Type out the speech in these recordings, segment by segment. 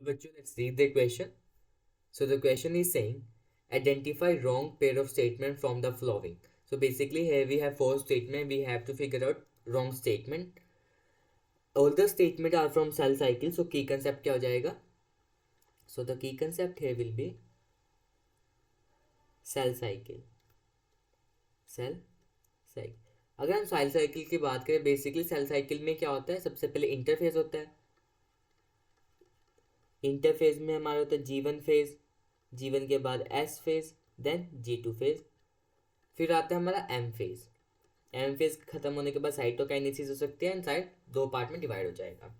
Bachcho, let's read the question. So the question is saying, identify wrong pair of statement from the following. So basically here we have four statement. We have to figure out wrong statement. All the statement are from cell cycle. So key concept क्या हो जाएगा? So the key concept here will be cell cycle. Cell cycle. अगर हम cell cycle की बात करें, basically cell cycle में क्या होता है? सबसे पहले इंटरफेज होता है. इंटरफेज में हमारा होता है G1 फेज, G1 के बाद S phase, then G2 phase, फिर आता है हमारा M फेज. एम फेज खत्म होने के बाद साइटोकाइनेसिस हो सकती है एंड साइट दो पार्ट में डिवाइड हो जाएगा.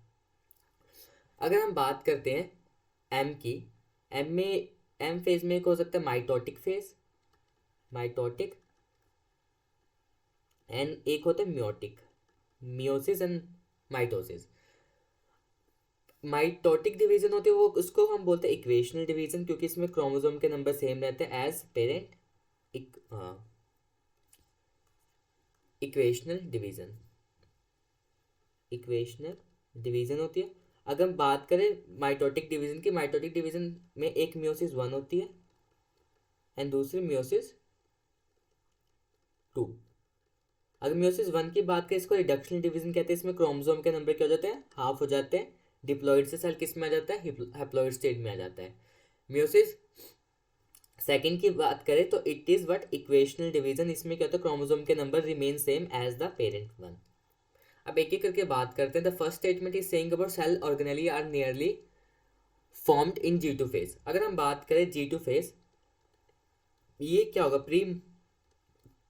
अगर हम बात करते हैं एम की, एम फेज में एक हो सकता है माइटोटिक फेज, माइटोटिक, एंड एक होता है meiotic, meiosis and mitosis. Mitotic division होते हैं वो, उसको हम बोलते हैं इक्वेशनल डिवीजन, क्योंकि इसमें क्रोमोसोम के नंबर सेम रहते हैं as parent. Equational division, equational division होती है. अगर हम बात करें माइटोटिक डिवीजन की, माइटोटिक डिवीजन में एक मियोसिस 1 होती है एंड दूसरी मियोसिस 2. अगर मियोसिस 1 की बात करें, इसको रिडक्शनल डिवीजन कहते हैं. इसमें क्रोमोसोम के नंबर क्या हो जाते हैं? हाफ हो जाते हैं. डिप्लॉइड से सेल किस में आ जाता है? हैप्लॉइड स्टेट में आ जाता है. मियोसिस सेकंड की बात करें तो it is what? Equational division. इसमें क्या होता है? क्रोमोसोम के number remain same as the parent one. अब एक एक करके बात करते हैं. The first statement is saying about cell organelle are nearly formed in G2 phase. अगर हम बात करें G2 फेज, ये क्या होगा?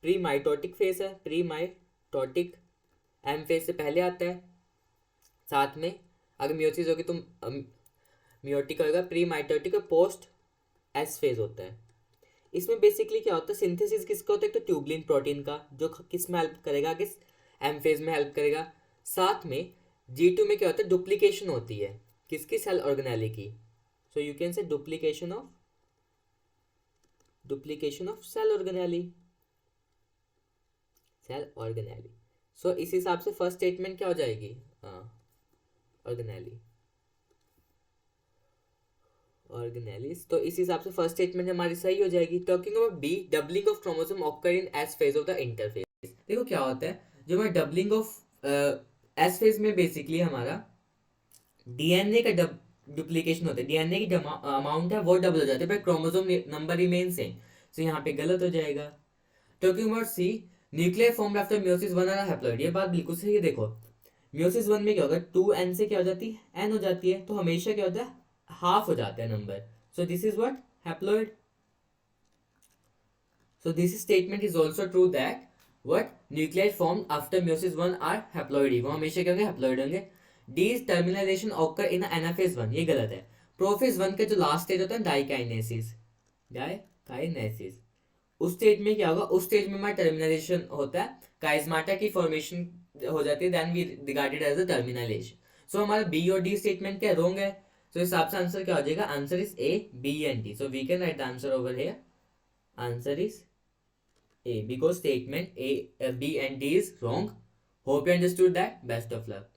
प्री माइटोटिक फेज है. प्री माइटोटिक एम फेज से पहले आता है. साथ में अगर मियोसिस होगी तो मियोटिक होगा. प्री माइटोटिक और पोस्ट एस फेज होता है. इसमें बेसिकली क्या होता है? सिंथेसिस किसका होता है? तो ट्यूबलिन प्रोटीन का, जो किस में हेल्प करेगा? किस एम फेज में हेल्प करेगा. साथ में G2 में क्या होता है? डुप्लीकेशन होती है. किसकी? सेल ऑर्गेनेली की. So you can say duplication of cell organelle, cell organelle. So इस हिसाब से फर्स्ट स्टेटमेंट क्या हो जाएगी? Organelle, organelles. तो इस हिसाब से फर्स्ट स्टेटमेंट हमारी सही हो जाएगी. Talking about B, doubling of chromosome occur in S phase of the interphase. देखो क्या होता है, जो हमारा डबलिंग ऑफ एस फेज में बेसिकली हमारा डीएनए का डुप्लीकेशन होता है. डीएनए की अमाउंट है वो डबल हो जाती है, पर chromosome number remain same. So यहाँ पे गलत हो जाएगा. Talking about C, nuclear formed after meiosis 1 are haploid. ये बात बिल्कुल सही है. देखो मियोसिस 1 में क्या होगा? 2n से क्या हो जाती है? n हो जाती है. तो हमेशा क्या होता है? हाफ हो जाता है number. So this is what? Haploid. So this statement is also true that what? Nuclei formed after meiosis 1 are haploid. वो हमेशा क्या होंगे? haploid होंगे. These terminalization occur in anaphase 1. ये गलत है. प्रोफेज 1 का जो लास्ट स्टेज होता है डाइकाइनेसिस, डाइकाइनेसिस, उस स्टेज में क्या होगा? उस स्टेज में हमारा टर्मिनलाइजेशन होता है, काइजमाटा की फॉर्मेशन हो जाती है. Then we regarded as a terminalization. So हमारा बी और डी स्टेटमेंट क्या रॉन्ग है. सो इस हिसाब से आंसर क्या हो जाएगा? Answer is A, B and D. So we can write the answer over here. Answer is A, because statement A, B and D is wrong. Hope you understood that. Best of luck.